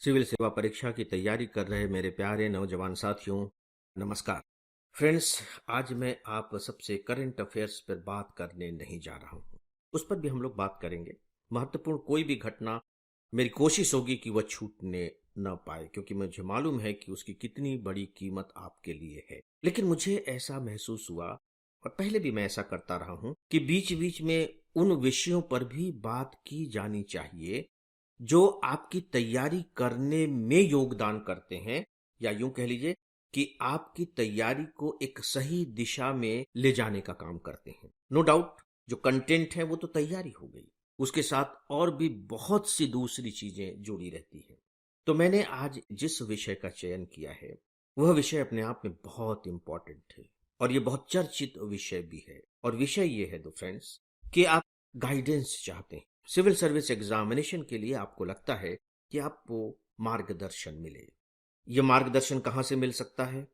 Civil सेवा परीक्षा की तैयारी कर रहे मेरे प्यारे नौजवान साथियों, नमस्कार। फ्रेंड्स, आज मैं आप सबसे करंट अफेयर्स पर बात करने नहीं जा रहा हूँ। उस पर भी हम लोग बात करेंगे। महत्वपूर्ण कोई भी घटना मेरी कोशिश होगी कि वह छूटने न पाए, क्योंकि मुझे मालूम है कि उसकी कितनी बड़ी कीमत आपके लिए है। लेकिन मुझे ऐसा महसूस हुआ, और पहले भी मैं ऐसा करता रहा हूँ, कि बीच बीच में उन विषयों पर भी बात की जानी चाहिए जो आपकी तैयारी करने में योगदान करते हैं, या यूं कह लीजिए कि आपकी तैयारी को एक सही दिशा में ले जाने का काम करते हैं। नो डाउट, जो कंटेंट है वो तो तैयारी हो गई, उसके साथ और भी बहुत सी दूसरी चीजें जुड़ी रहती हैं। तो मैंने आज जिस विषय का चयन किया है वह विषय अपने आप में बहुत इंपॉर्टेंट है, और ये बहुत चर्चित विषय भी है। और विषय ये है दो फ्रेंड्स, कि आप गाइडेंस चाहते हैं। सिविल सर्विस एग्जामिनेशन के लिए आपको लगता है कि आपको मार्गदर्शन मिले। ये मार्गदर्शन कहाँ से मिल सकता है?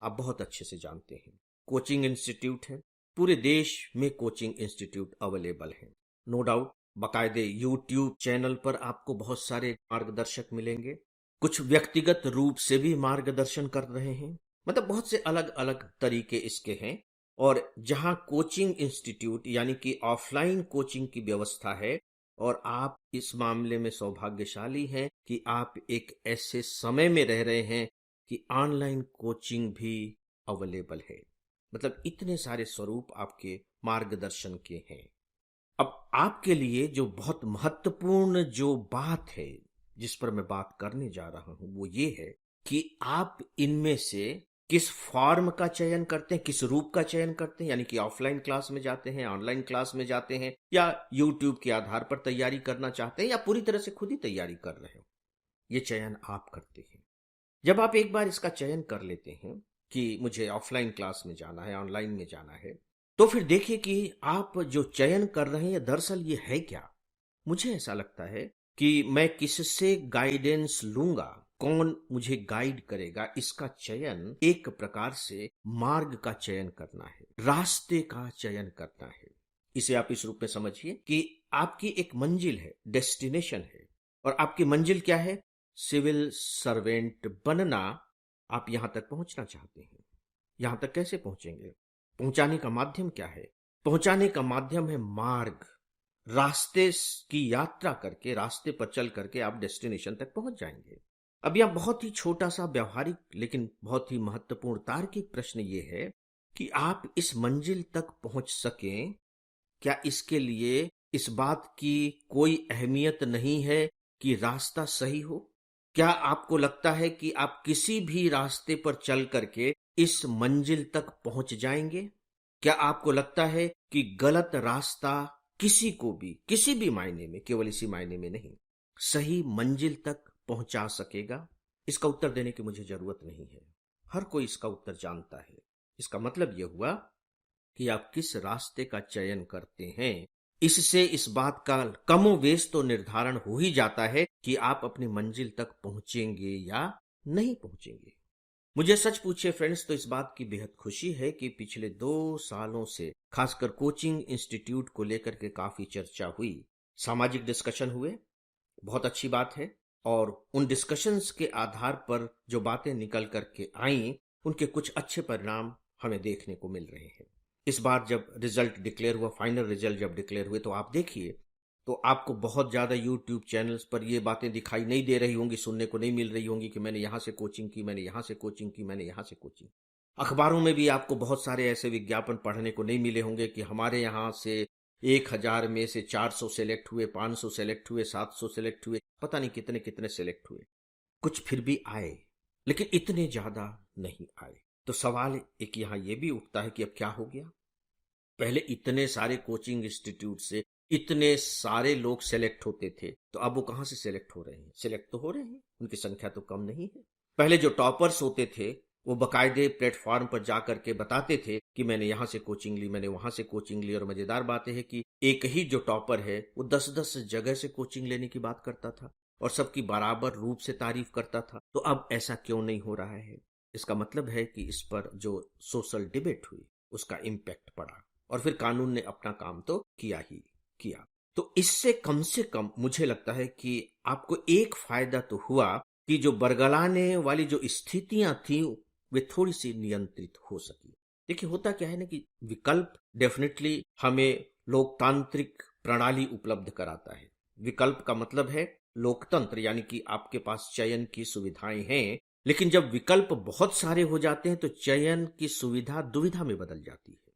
आप बहुत अच्छे से जानते हैं, कोचिंग इंस्टीट्यूट है। पूरे देश में कोचिंग इंस्टीट्यूट अवेलेबल है। नो डाउट, बाकायदे यूट्यूब चैनल पर आपको बहुत सारे मार्गदर्शक मिलेंगे। कुछ व्यक्तिगत रूप से भी मार्गदर्शन कर रहे हैं। मतलब बहुत से अलग अलग तरीके इसके हैं। और जहां कोचिंग इंस्टीट्यूट यानी कि ऑफलाइन कोचिंग की व्यवस्था है, और आप इस मामले में सौभाग्यशाली हैं कि आप एक ऐसे समय में रह रहे हैं कि ऑनलाइन कोचिंग भी अवेलेबल है। मतलब इतने सारे स्वरूप आपके मार्गदर्शन के हैं। अब आपके लिए जो बहुत महत्वपूर्ण जो बात है, जिस पर मैं बात करने जा रहा हूं, वो ये है कि आप इनमें से किस फॉर्म का चयन करते हैं, किस रूप का चयन करते हैं। यानी कि ऑफलाइन क्लास में जाते हैं, ऑनलाइन क्लास में जाते हैं, या यूट्यूब के आधार पर तैयारी करना चाहते हैं, या पूरी तरह से खुद ही तैयारी कर रहे हो। ये चयन आप करते हैं। जब आप एक बार इसका चयन कर लेते हैं कि मुझे ऑफलाइन क्लास में जाना है, ऑनलाइन में जाना है, तो फिर देखिए कि आप जो चयन कर रहे हैं दरअसल ये है क्या। मुझे ऐसा लगता है कि मैं किससे गाइडेंस लूंगा, कौन मुझे गाइड करेगा, इसका चयन एक प्रकार से मार्ग का चयन करना है, रास्ते का चयन करना है। इसे आप इस रूप में समझिए कि आपकी एक मंजिल है, डेस्टिनेशन है, और आपकी मंजिल क्या है? सिविल सर्वेंट बनना। आप यहां तक पहुंचना चाहते हैं। यहां तक कैसे पहुंचेंगे? पहुंचाने का माध्यम क्या है? पहुंचाने का माध्यम है मार्ग। रास्ते की यात्रा करके, रास्ते पर चल करके आप डेस्टिनेशन तक पहुंच जाएंगे। अब यह बहुत ही छोटा सा व्यवहारिक लेकिन बहुत ही महत्वपूर्ण तार्किक प्रश्न ये है कि आप इस मंजिल तक पहुंच सकें, क्या इसके लिए इस बात की कोई अहमियत नहीं है कि रास्ता सही हो? क्या आपको लगता है कि आप किसी भी रास्ते पर चल करके इस मंजिल तक पहुंच जाएंगे? क्या आपको लगता है कि गलत रास्ता किसी को भी, किसी भी मायने में, केवल इसी मायने में नहीं, सही मंजिल तक पहुंचा सकेगा? इसका उत्तर देने की मुझे जरूरत नहीं है। हर कोई इसका उत्तर जानता है। इसका मतलब यह हुआ कि आप किस रास्ते का चयन करते हैं, इससे इस बात का कमोवेश तो निर्धारण हो ही जाता है कि आप अपनी मंजिल तक पहुंचेंगे या नहीं पहुंचेंगे। मुझे सच पूछे फ्रेंड्स, तो इस बात की बेहद खुशी है कि पिछले 2 सालों से खासकर कोचिंग इंस्टीट्यूट को लेकर के काफी चर्चा हुई, सामाजिक डिस्कशन हुए। बहुत अच्छी बात है। और उन डिस्कशंस के आधार पर जो बातें निकल करके आई, उनके कुछ अच्छे परिणाम हमें देखने को मिल रहे हैं। इस बार जब रिजल्ट डिक्लेयर हुआ, फाइनल रिजल्ट जब डिक्लेयर हुए, तो आप देखिए, तो आपको बहुत ज्यादा यूट्यूब चैनल्स पर ये बातें दिखाई नहीं दे रही होंगी, सुनने को नहीं मिल रही होंगी कि मैंने यहां से कोचिंग की, मैंने यहां से कोचिंग की, मैंने यहां से कोचिंग। अखबारों में भी आपको बहुत सारे ऐसे विज्ञापन पढ़ने को नहीं मिले होंगे कि हमारे यहां से 1,000 में से 400 सेलेक्ट हुए, 500 सेलेक्ट हुए, 700 सेलेक्ट हुए, पता नहीं कितने कितने सेलेक्ट हुए। कुछ फिर भी आए, लेकिन इतने ज्यादा नहीं आए। तो सवाल एक यहां यह भी उठता है कि अब क्या हो गया? पहले इतने सारे कोचिंग इंस्टीट्यूट से इतने सारे लोग सेलेक्ट होते थे, तो अब वो कहां से सेलेक्ट हो रहे हैं? सेलेक्ट तो हो रहे हैं, उनकी संख्या तो कम नहीं है। पहले जो टॉपर्स होते थे वो बकायदे प्लेटफॉर्म पर जाकर के बताते थे कि मैंने यहां से कोचिंग ली, मैंने वहां से कोचिंग ली। और मजेदार बात है कि एक ही जो टॉपर है वो 10-10 जगह से कोचिंग लेने की बात करता था, और सबकी बराबर रूप से तारीफ करता था। तो अब ऐसा क्यों नहीं हो रहा है? इसका मतलब है कि इस पर जो सोशल डिबेट हुई उसका इम्पैक्ट पड़ा, और फिर कानून ने अपना काम तो किया ही किया। तो इससे कम से कम मुझे लगता है कि आपको एक फायदा तो हुआ कि जो बरगलाने वाली जो स्थितियां थी वे थोड़ी सी नियंत्रित हो सकी। देखिए होता क्या है ना कि विकल्प डेफिनेटली हमें लोकतांत्रिक प्रणाली उपलब्ध कराता है। विकल्प का मतलब है लोकतंत्र, यानी कि आपके पास चयन की सुविधाएं हैं। लेकिन जब विकल्प बहुत सारे हो जाते हैं तो चयन की सुविधा दुविधा में बदल जाती है।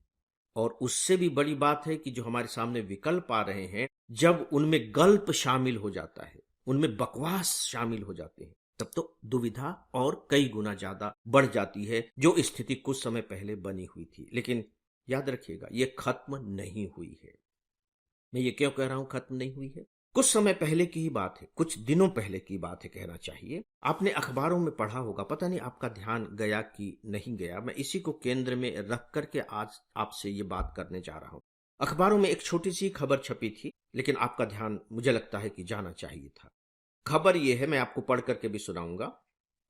और उससे भी बड़ी बात है कि जो हमारे सामने विकल्प आ रहे हैं, जब उनमें गल्प शामिल हो जाता है, उनमें बकवास शामिल हो जाते हैं, तब तो दुविधा और कई गुना ज्यादा बढ़ जाती है, जो स्थिति कुछ समय पहले बनी हुई थी। लेकिन याद रखिएगा, ये खत्म नहीं हुई है। मैं ये क्यों कह रहा हूं खत्म नहीं हुई है? कुछ समय पहले की ही बात है, कुछ दिनों पहले की बात है कहना चाहिए। आपने अखबारों में पढ़ा होगा, पता नहीं आपका ध्यान गया कि नहीं गया। मैं इसी को केंद्र में रख करके आज आपसे ये बात करने जा रहा हूं। अखबारों में एक छोटी सी खबर छपी थी, लेकिन आपका ध्यान मुझे लगता है कि जाना चाहिए था। खबर यह है, मैं आपको पढ़ करके भी सुनाऊंगा,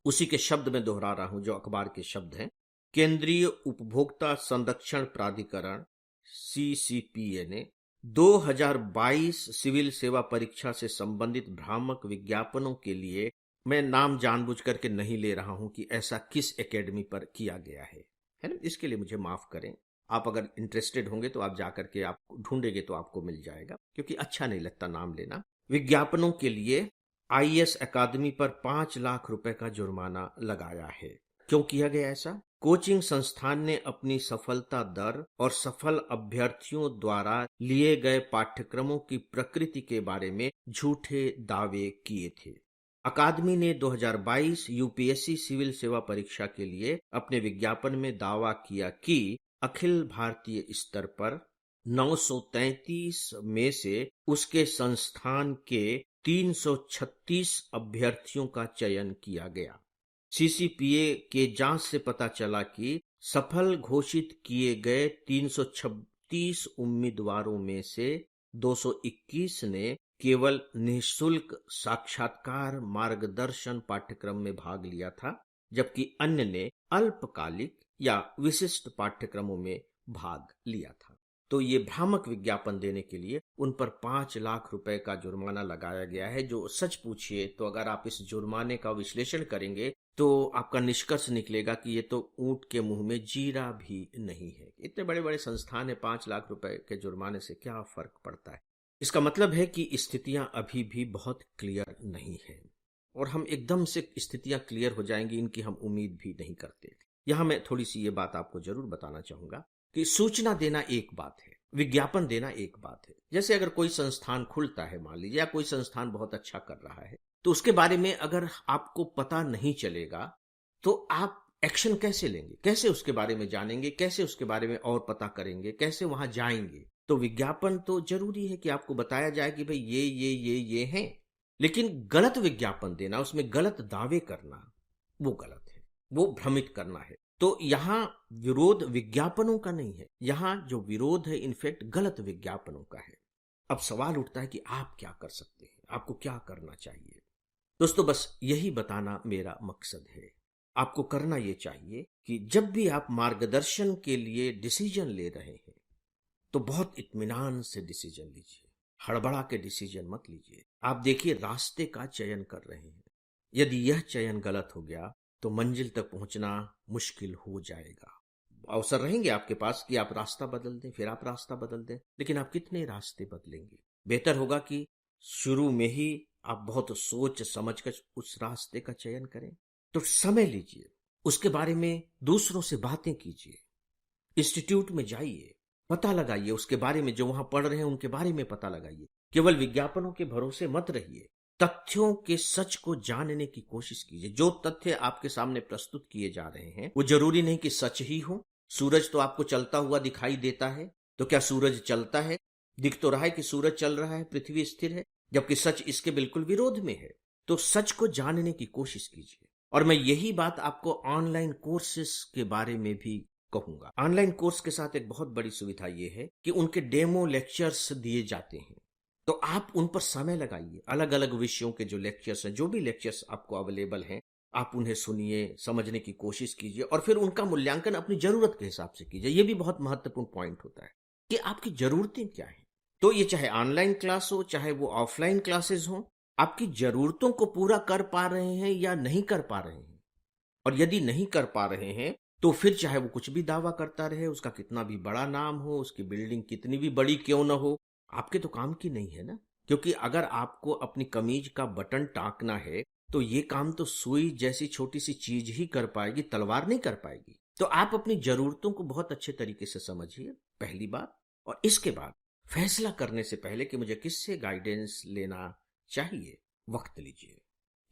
उसी के शब्द में दोहरा रहा हूं जो अखबार के शब्द हैं। केंद्रीय उपभोक्ता संरक्षण प्राधिकरण सीसीपीए ने 2022 सिविल सेवा परीक्षा से संबंधित भ्रामक विज्ञापनों के लिए, मैं नाम जानबूझ करके नहीं ले रहा हूं कि ऐसा किस एकेडमी पर किया गया है ना, इसके लिए मुझे माफ करें। आप अगर इंटरेस्टेड होंगे तो आप जाकर के आप ढूंढेंगे तो आपको मिल जाएगा, क्योंकि अच्छा नहीं लगता नाम लेना। विज्ञापनों के लिए आईएएस अकादमी पर 5 लाख रुपए का जुर्माना लगाया है। क्यों किया गया ऐसा? कोचिंग संस्थान ने अपनी सफलता दर और सफल अभ्यर्थियों द्वारा लिए गए पाठ्यक्रमों की प्रकृति के बारे में झूठे दावे किए थे। अकादमी ने 2022 यूपीएससी सिविल सेवा परीक्षा के लिए अपने विज्ञापन में दावा किया कि अखिल भारतीय स्तर पर 933 में से उसके संस्थान के 336 अभ्यर्थियों का चयन किया गया। सीसीपीए के जांच से पता चला कि सफल घोषित किए गए 336 उम्मीदवारों में से 221 ने केवल निःशुल्क साक्षात्कार मार्गदर्शन पाठ्यक्रम में भाग लिया था, जबकि अन्य ने अल्पकालिक या विशिष्ट पाठ्यक्रमों में भाग लिया था। तो ये भ्रामक विज्ञापन देने के लिए उन पर 5 लाख रुपए का जुर्माना लगाया गया है, जो सच पूछिए तो अगर आप इस जुर्माने का विश्लेषण करेंगे तो आपका निष्कर्ष निकलेगा कि ये तो ऊंट के मुंह में जीरा भी नहीं है। इतने बड़े बड़े संस्थान है, 5 लाख रुपए के जुर्माने से क्या फर्क पड़ता है? इसका मतलब है कि स्थितियां अभी भी बहुत क्लियर नहीं है, और हम एकदम से स्थितियां क्लियर हो जाएंगी इनकी हम उम्मीद भी नहीं करते। यहां मैं थोड़ी सी ये बात आपको जरूर बताना चाहूंगा कि सूचना देना एक बात है, विज्ञापन देना एक बात है। जैसे अगर कोई संस्थान खुलता है मान लीजिए, या कोई संस्थान बहुत अच्छा कर रहा है, तो उसके बारे में अगर आपको पता नहीं चलेगा तो आप एक्शन कैसे लेंगे? कैसे उसके बारे में जानेंगे? कैसे उसके बारे में और पता करेंगे? कैसे वहां जाएंगे? तो विज्ञापन तो जरूरी है कि आपको बताया जाए कि भाई ये हैं, लेकिन गलत विज्ञापन देना, उसमें गलत दावे करना, वो गलत है, वो भ्रमित करना है। तो यहां विरोध विज्ञापनों का नहीं है, यहां जो विरोध है इनफैक्ट गलत विज्ञापनों का है। अब सवाल उठता है कि आप क्या कर सकते हैं, आपको क्या करना चाहिए? दोस्तों, बस यही बताना मेरा मकसद है। आपको करना यह चाहिए कि जब भी आप मार्गदर्शन के लिए डिसीजन ले रहे हैं तो बहुत इत्मीनान से डिसीजन लीजिए, हड़बड़ा के डिसीजन मत लीजिए। आप देखिए रास्ते का चयन कर रहे हैं, यदि यह चयन गलत हो गया तो मंजिल तक पहुंचना मुश्किल हो जाएगा। अवसर रहेंगे आपके पास कि आप रास्ता बदल दें, फिर आप रास्ता बदल दें, लेकिन आप कितने रास्ते बदलेंगे? बेहतर होगा कि शुरू में ही आप बहुत सोच समझ कर उस रास्ते का चयन करें। तो समय लीजिए, उसके बारे में दूसरों से बातें कीजिए, इंस्टीट्यूट में जाइए, पता लगाइए उसके बारे में, जो वहां पढ़ रहे हैं उनके बारे में पता लगाइए। केवल विज्ञापनों के भरोसे मत रहिए, तथ्यों के सच को जानने की कोशिश कीजिए। जो तथ्य आपके सामने प्रस्तुत किए जा रहे हैं वो जरूरी नहीं कि सच ही हो। सूरज तो आपको चलता हुआ दिखाई देता है, तो क्या सूरज चलता है? दिख तो रहा है कि सूरज चल रहा है, पृथ्वी स्थिर है, जबकि सच इसके बिल्कुल विरोध में है। तो सच को जानने की कोशिश कीजिए। और मैं यही बात आपको ऑनलाइन कोर्सेस के बारे में भी कहूंगा। ऑनलाइन कोर्स के साथ एक बहुत बड़ी सुविधा यह है कि उनके डेमो लेक्चर्स दिए जाते हैं, तो आप उन पर समय लगाइए। अलग अलग विषयों के जो लेक्चर्स हैं, जो भी लेक्चर्स आपको अवेलेबल हैं, आप उन्हें सुनिए, समझने की कोशिश कीजिए, और फिर उनका मूल्यांकन अपनी जरूरत के हिसाब से कीजिए। यह भी बहुत महत्वपूर्ण पॉइंट होता है कि आपकी जरूरतें क्या हैं। तो ये चाहे ऑनलाइन क्लास हो, चाहे वो ऑफलाइन क्लासेस हो, आपकी जरूरतों को पूरा कर पा रहे हैं या नहीं कर पा रहे हैं। और यदि नहीं कर पा रहे हैं तो फिर चाहे वो कुछ भी दावा करता रहे, उसका कितना भी बड़ा नाम हो, उसकी बिल्डिंग कितनी भी बड़ी क्यों ना हो, आपके तो काम की नहीं है ना। क्योंकि अगर आपको अपनी कमीज का बटन टाकना है तो ये काम तो सुई जैसी छोटी सी चीज ही कर पाएगी, तलवार नहीं कर पाएगी। तो आप अपनी जरूरतों को बहुत अच्छे तरीके से समझिए, पहली बात। और इसके बाद फैसला करने से पहले कि मुझे किससे गाइडेंस लेना चाहिए, वक्त लीजिए,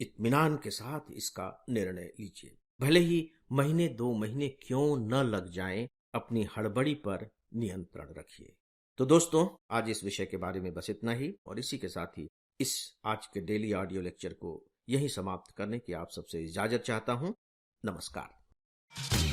इत्मीनान के साथ इसका निर्णय लीजिए। भले ही महीने 2 महीने क्यों न लग जाएं, अपनी हड़बड़ी पर नियंत्रण रखिए। तो दोस्तों, आज इस विषय के बारे में बस इतना ही, और इसी के साथ ही इस आज के डेली ऑडियो लेक्चर को यहीं समाप्त करने की आप सबसे इजाजत चाहता हूं। नमस्कार।